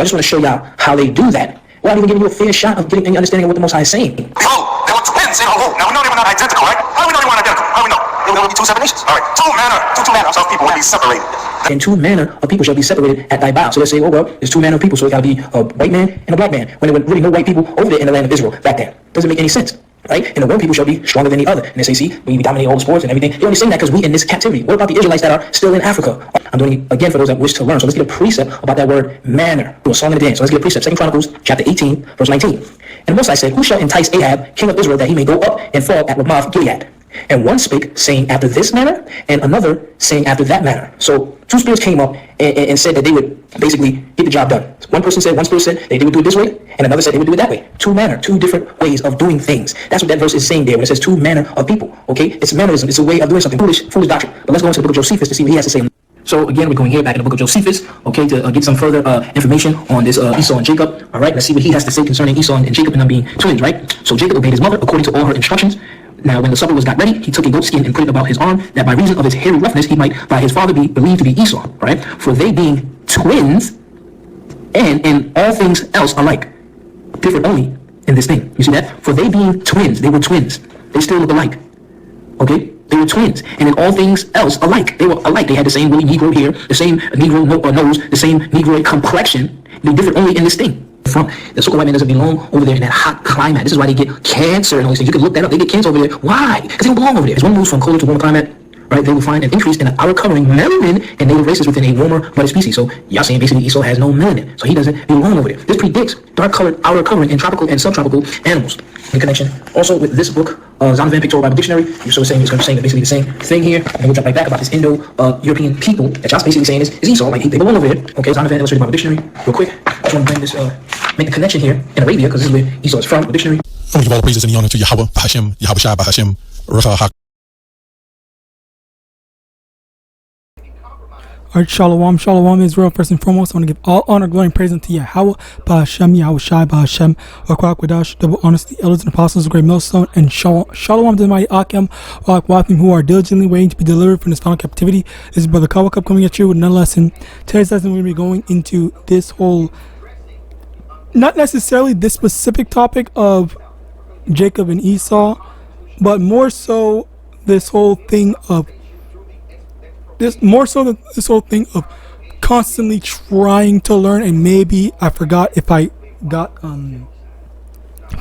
So I just want to show y'all how they do that without even giving you a fair shot of getting any understanding of what the Most High is saying. Behold, there were twins in a womb. Now we know they were not identical, right? How do we know they weren't identical? How do we know? There would be two separate nations. All right, two manner of people would be separated. And two manner of people shall be separated at thy bow. So they're saying, oh well, there's two manner of people, so it got to be a white man and a black man. When there were really no white people over there in the land of Israel back then. Doesn't make any sense. Right? And the one people shall be stronger than the other. And they say, see, we dominate all the sports and everything. They're only saying that because we in this captivity. What about the Israelites that are still in Africa? I'm doing it again for those that wish to learn. So let's get a precept about that word manner. Do a song and a dance. So let's get a precept. 2 Chronicles chapter 18, verse 19. And Moses said, who shall entice Ahab, king of Israel, that he may go up and fall at Ramoth Gilead? And one spake, saying after this manner, and another saying after that manner. So two spirits came up and said that they would basically get the job done. One spirit said they would do it this way, and another said they would do it that way. Two manner, two different ways of doing things. That's what that verse is saying there when it says two manner of people. Okay, it's mannerism. It's a way of doing something. Foolish doctrine. But let's go into the book of Josephus to see what he has to say. So again, we're going here back in the book of Josephus, okay, to get some further information on this Esau and Jacob. All right, let's see what he has to say concerning Esau and Jacob and them being twins. Right. So Jacob obeyed his mother according to all her instructions. Now, when the supper was got ready, he took a goat skin and put it about his arm, that by reason of his hairy roughness he might by his father be believed to be Esau, right? For they being twins, and in all things else alike, different only in this thing. You see that? For they being twins, they were twins. They still look alike. Okay? They were twins. And in all things else alike. They were alike. They had the same woolly Negro hair, the same Negro nose, the same Negroid complexion. They different only in this thing. From the so-called white man doesn't belong over there in that hot climate. This is why they get cancer and all these things. You can look that up. They get cancer over there. Why? Because they don't belong over there. As one moves from colder to warmer climate, right, they will find an increase in the outer covering melanin and native races within a warmer blooded species. So y'all saying basically Esau has no melanin, so he doesn't belong over there. This predicts dark-colored outer covering in tropical and subtropical animals. In connection also with this book, Zondervan Pictorial Bible Dictionary, you're sort of saying it's going to say basically the same thing here. And we'll jump right back about this Indo-European people that y'all's basically saying is Esau, like they belong over here. Okay, Zondervan Illustrated Bible Dictionary, real quick. I just want to bring this, make the connection here in Arabia, because this is where Esau is from, the dictionary. I want to give all the praises and the honor to Yahawah, Bahashim, Yahawashi, Bahashim, Rucha. Alright, Shalom Israel. First and foremost, I want to give all honor, glory, and praise unto Yahawah, Bahashem, Yahawashi, Bahashem, Wakwadash, double honors to the elders and apostles, the great millstone, and Shalom to the mighty Akim, Wakwafim, who are diligently waiting to be delivered from this final captivity. This is Brother Kawakub coming at you with another lesson. Today's lesson, we're going to be going into this whole, not necessarily this specific topic of Jacob and Esau, but more so this whole thing of this whole thing of constantly trying to learn. And maybe I forgot if I got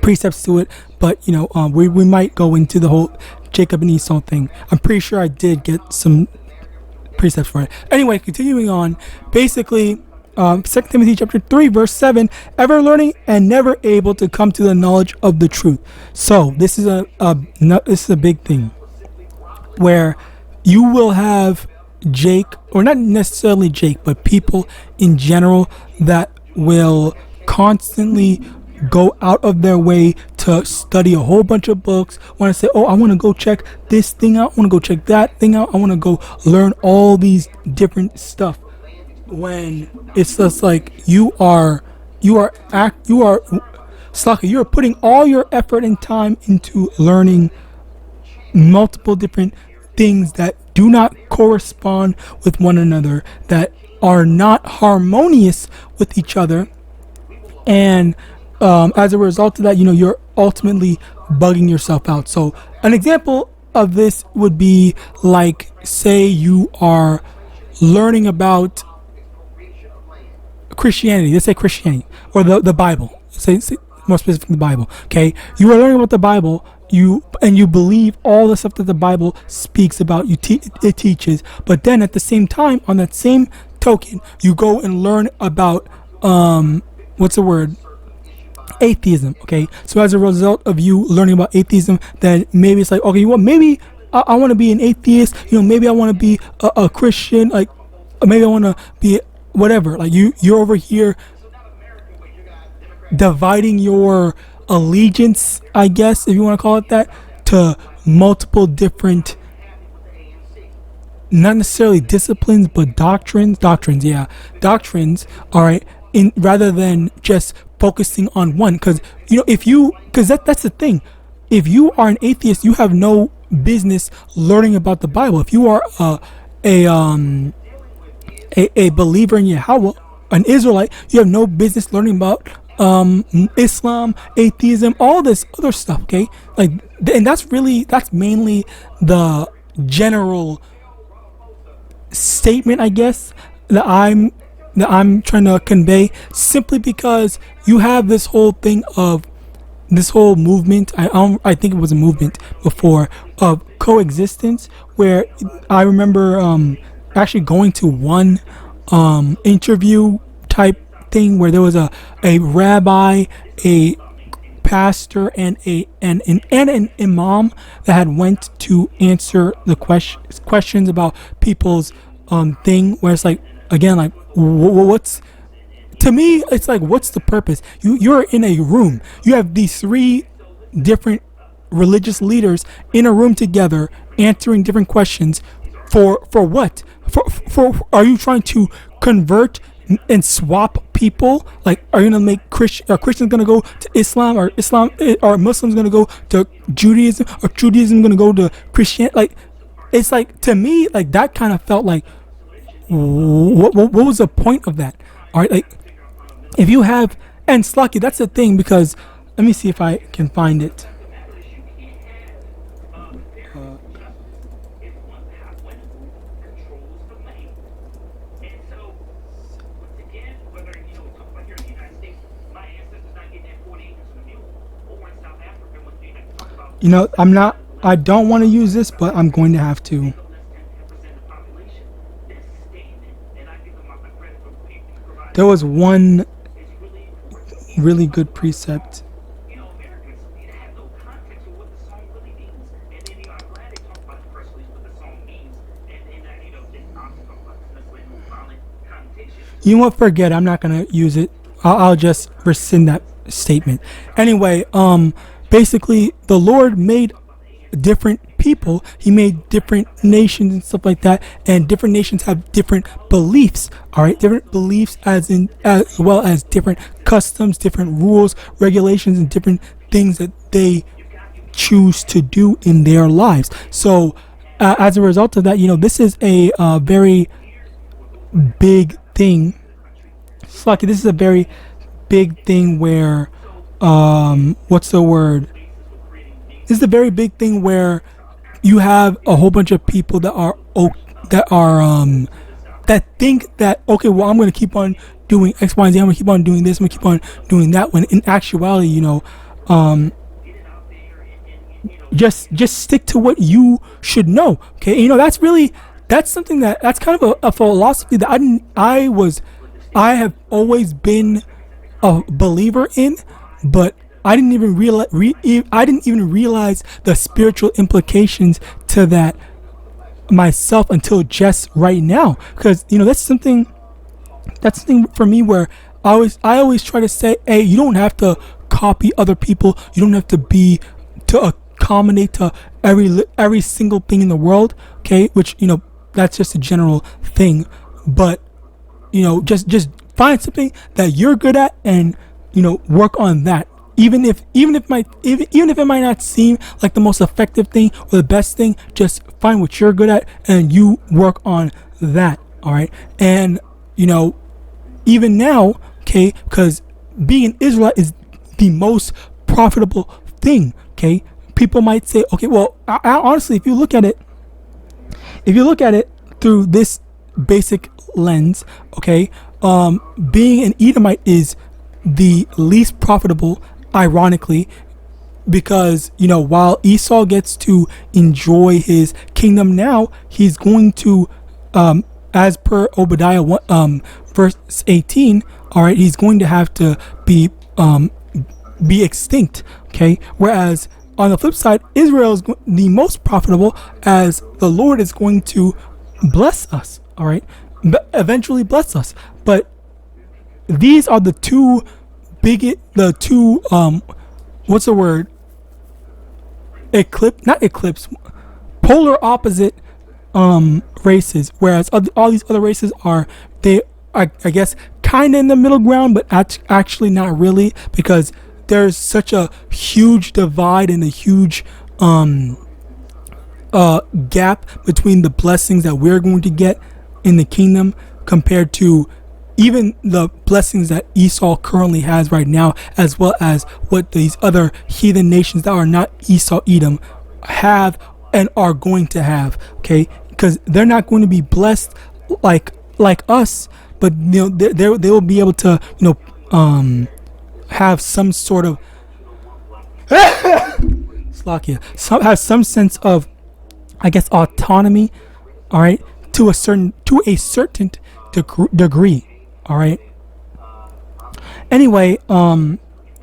precepts to it, but you know, we might go into the whole Jacob and Esau thing. I'm pretty sure I did get some precepts for it. Anyway, continuing on, basically 2 Timothy chapter 3 verse 7, ever learning and never able to come to the knowledge of the truth. So this is a big thing where you will have Jake, or not necessarily Jake, but people in general that will constantly go out of their way to study a whole bunch of books, want to say, oh, I want to go check this thing out, I want to go check that thing out, I want to go learn all these different stuff, when it's just like you are putting all your effort and time into learning multiple different things that do not correspond with one another, that are not harmonious with each other, and as a result of that, you know, you're ultimately bugging yourself out. So an example of this would be like, say you are learning about Christianity, let's say Christianity, or the Bible, say more specifically the Bible. Okay, you are learning about the Bible, you believe all the stuff that the Bible speaks about, it teaches, but then at the same time, on that same token, you go and learn about atheism. Okay, so as a result of you learning about atheism, then maybe it's like, okay, well, maybe I want to be an atheist, you know, maybe I want to be a Christian, like maybe I want to be whatever. Like you're over here dividing your allegiance, I guess, if you want to call it that, to multiple different, not necessarily disciplines, but doctrines, all right, in rather than just focusing on one. Because you know, because that's the thing, if you are an atheist, you have no business learning about the Bible. If you are a believer in Yahawah, an Israelite, you have no business learning about Islam, atheism, all this other stuff. Okay, like, and that's mainly the general statement, I guess, that I'm trying to convey, simply because you have this whole thing of this whole movement. I think it was a movement before, of coexistence, where I remember actually going to one interview type thing where there was a rabbi, a pastor, and an imam that had went to answer the questions about people's thing, where it's like, again, like, what's, to me, it's like, what's the purpose? You're in a room, you have these three different religious leaders in a room together answering different questions for what? For are you trying to convert and swap people? Like, are you gonna make Christians gonna go to Islam, or Muslims gonna go to Judaism, or Judaism gonna go to Christianity? Like, it's like, to me, like, that kind of felt like, what was the point of that? All right, like, if you have, and Slucky, that's the thing, because let me see if I can find it. You know, I don't want to use this, but I'm going to have to. There was one really good precept. You know what? Forget it. I'm not gonna use it. I'll just rescind that statement. Anyway, basically, the Lord made different people. He made different nations and stuff like that, and different nations have different beliefs. All right, different beliefs, as well as different customs, different rules, regulations, and different things that they choose to do in their lives. So, as a result of that, you know, this is a very big thing. Slucky, this is a very big thing where, what's the word? This is a very big thing where you have a whole bunch of people that think that, okay, well, I'm going to keep on doing X, Y, and Z. I'm going to keep on doing this. I'm going to keep on doing that. When in actuality, you know, just stick to what you should know. Okay, you know, that's something that's kind of a philosophy that I have always been a believer in, but I didn't even realize the spiritual implications to that myself until just right now. Because, you know, that's something for me where I always try to say, hey, you don't have to copy other people. You don't have to accommodate to every single thing in the world. Okay, which, you know, that's just a general thing. But, you know, just find something that you're good at, and, you know, work on that. Even if it might not seem like the most effective thing or the best thing, just find what you're good at and you work on that. All right. And, you know, even now, okay, because being an Israelite is the most profitable thing. Okay, people might say, okay, well, honestly, if you look at it through this basic lens, okay, being an Edomite is the least profitable, ironically, because, you know, while Esau gets to enjoy his kingdom now, he's going to, as per Obadiah 1, verse 18, all right, he's going to have to be extinct. Okay, whereas on the flip side, Israel is the most profitable, as the Lord is going to bless us. All right, eventually bless us. But these are the two what's the word? Polar opposite races. Whereas all these other races are I guess kind of in the middle ground, but actually not really, because there's such a huge divide and a huge gap between the blessings that we're going to get in the kingdom compared to even the blessings that Esau currently has right now, as well as what these other heathen nations that are not Esau Edom have and are going to have, okay? Because they're not going to be blessed like us, but they will be able to have some sort of have some sense of, I guess, autonomy, all right, to a certain degree, all right. Anyway,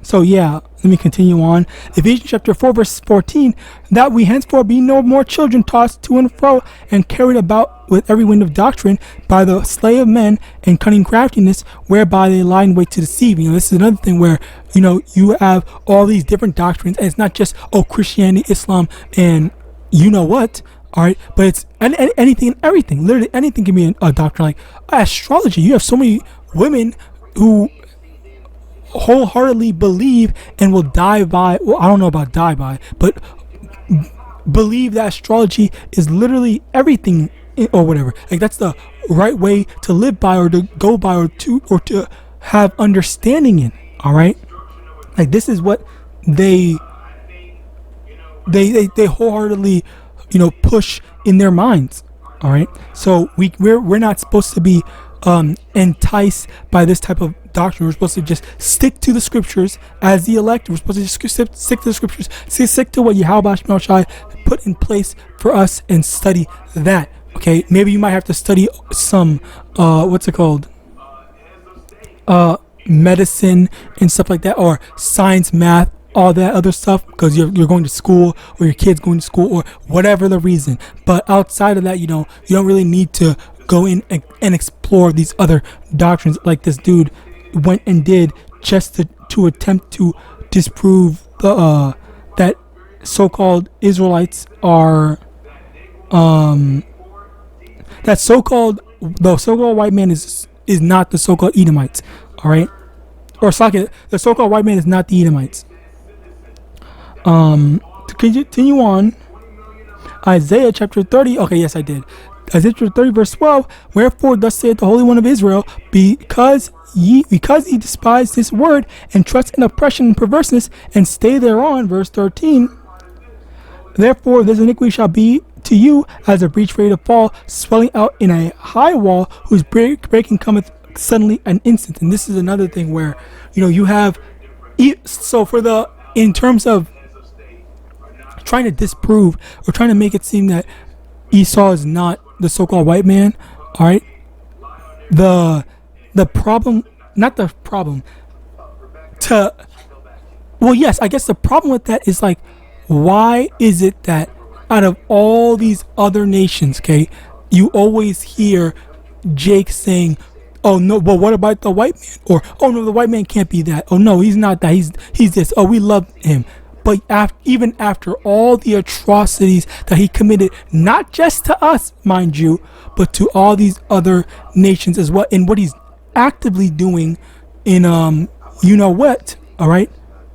so yeah, let me continue on. Ephesians chapter 4 verse 14, that we henceforth be no more children tossed to and fro and carried about with every wind of doctrine by the sleight of men and cunning craftiness, whereby they lie in wait to deceive. This is another thing where you have all these different doctrines, and it's not just Christianity, Islam, and what. All right, but it's anything and everything. Literally anything can be a doctrine. Like astrology, you have so many women who wholeheartedly believe and will die by, well, I don't know about die by, but believe that astrology is literally everything or whatever. Like that's the right way to live by, or to go by, or to have understanding in. All right, like this is what they wholeheartedly push in their minds. All right, so we're not supposed to be enticed by this type of doctrine. We're supposed to just stick to the scriptures as the elect. We're supposed to just stick to the scriptures, stick to what YAHAWAH put in place for us, and study that. Okay, maybe you might have to study some medicine and stuff like that, or science, math, all that other stuff, because you're going to school, or your kid's going to school, or whatever the reason. But outside of that, you don't really need to go in and explore these other doctrines like this dude went and did, just to attempt to disprove that so-called Israelites are the so-called white man is not the so-called Edomites. All right, or the so-called white man is not the Edomites. To continue on, Isaiah chapter 30. Okay, yes, I did. Isaiah chapter 30 verse 12. Wherefore thus saith the Holy One of Israel, because ye despise this word, and trust in oppression and perverseness, and stay thereon. Verse 13. Therefore this iniquity shall be to you as a breach ready to fall, swelling out in a high wall, whose breaking cometh suddenly and instant. And this is another thing where you have, so in terms of trying to disprove or trying to make it seem that Esau is not the so-called white man, all right, the problem, not the problem, yes, I guess the problem with that is, like, why is it that out of all these other nations, okay, you always hear Jake saying, oh no, but what about the white man? Or, oh no, the white man can't be that. Oh no, he's not that. He's this. Oh, we love him. But even after all the atrocities that he committed, not just to us, mind you, but to all these other nations as well, and what he's actively doing in what, all right,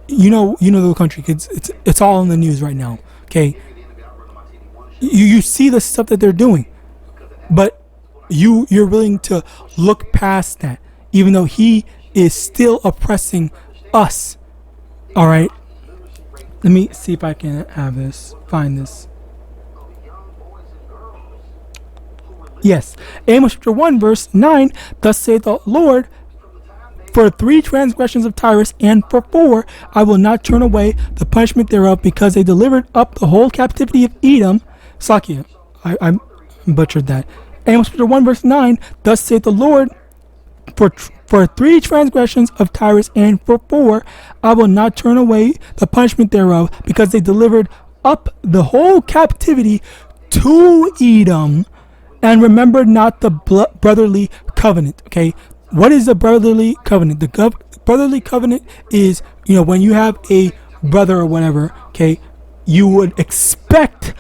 the country, it's all in the news right now. Okay, you see the stuff that they're doing, but you're willing to look past that, even though he is still oppressing us. All right. Let me see if I can find this. Yes. Amos chapter 1 verse 9. Thus saith the Lord, for 3 transgressions of Tyrus, and for 4, I will not turn away the punishment thereof, because they delivered up the whole captivity of Edom. Sakia, I butchered that. Amos chapter 1 verse 9. Thus saith the Lord, for 3 transgressions of Tyrus, and for 4, I will not turn away the punishment thereof, because they delivered up the whole captivity to Edom, and remembered not the brotherly covenant. Okay, what is the brotherly covenant? The brotherly covenant is, when you have a brother or whatever, okay, he would expect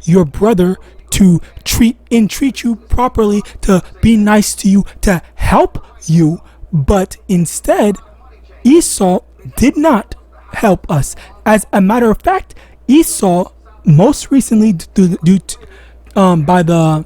your brother to treat you properly, to be nice to you, to help you. But instead, Esau did not help us. As a matter of fact, Esau most recently, by the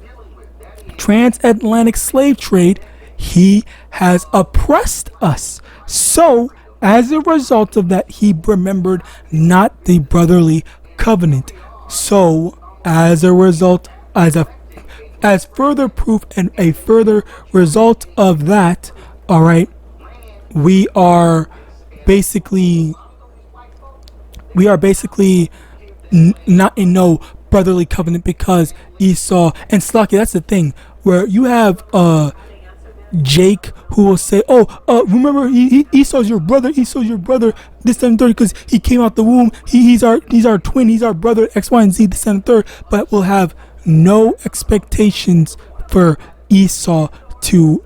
transatlantic slave trade, he has oppressed us. So, as a result of that, he remembered not the brotherly covenant. So, as a result, as further proof and a further result of that, all right, we are basically not in no brotherly covenant, because Esau and Slaki, that's the thing, where you have Jake who will say, remember Esau's your brother, this, that, and third, because he came out the womb, he's our twin, he's our brother, X, Y, and Z, this, and third, but we'll have no expectations for Esau to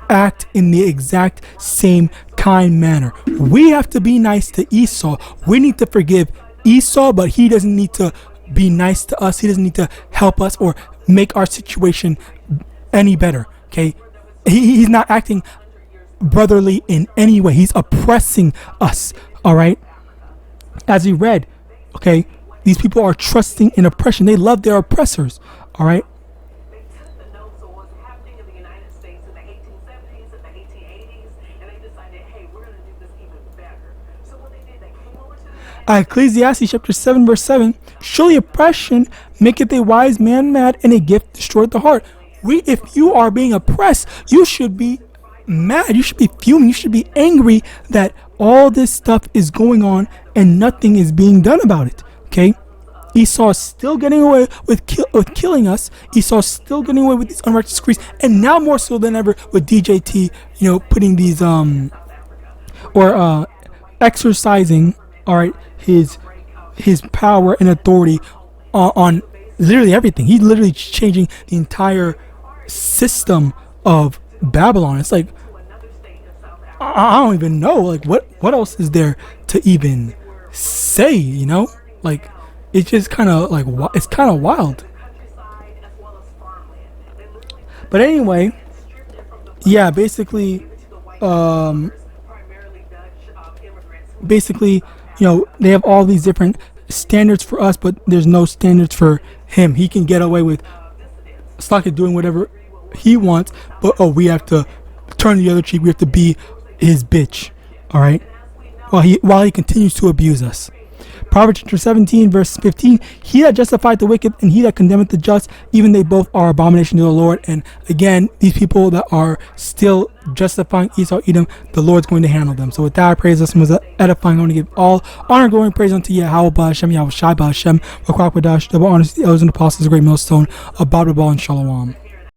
act in the exact same kind manner. We have to be nice to Esau. We need to forgive Esau, but he doesn't need to be nice to us. He doesn't need to help us or make our situation any better. Okay, he's not acting brotherly in any way. He's oppressing us. All right, as we read, okay, these people are trusting in oppression. They love their oppressors. All right. They took the notes on what's happening in the United States in the 1870s and the 1880s, and they decided, hey, we're going to do this even better. So what they did, they came over to the Ecclesiastes chapter 7 verse 7, surely oppression maketh a wise man mad, and a gift destroyeth the heart. If you are being oppressed, you should be mad, you should be fuming, you should be angry that all this stuff is going on and nothing is being done about it. Okay, Esau is still getting away with killing us. Esau is still getting away with these unrighteous decrees, and now more so than ever with DJT, putting these exercising, all right, his power and authority on literally everything. He's literally changing the entire system of Babylon. It's like I don't even know, like what else is there to even say, like it's just kind of like it's kind of wild. But anyway, yeah, basically they have all these different standards for us, but there's no standards for him. He can get away with doing whatever he wants, but we have to turn the other cheek. We have to be his bitch, all right, while he continues to abuse us. Proverbs chapter 17 verse 15, he that justified the wicked and he that condemneth the just, even they both are abomination to the Lord. And again, these people that are still justifying Esau, Edom, the Lord's going to handle them. So with that, I praise us and was edifying. I want to give all honor, glory, and praise unto YAHAWAH, Hashem, YAHAWASHI, Hashem, Rakwakadash, double honors to the elders and apostles, the great millstone, Abad, and Shalom.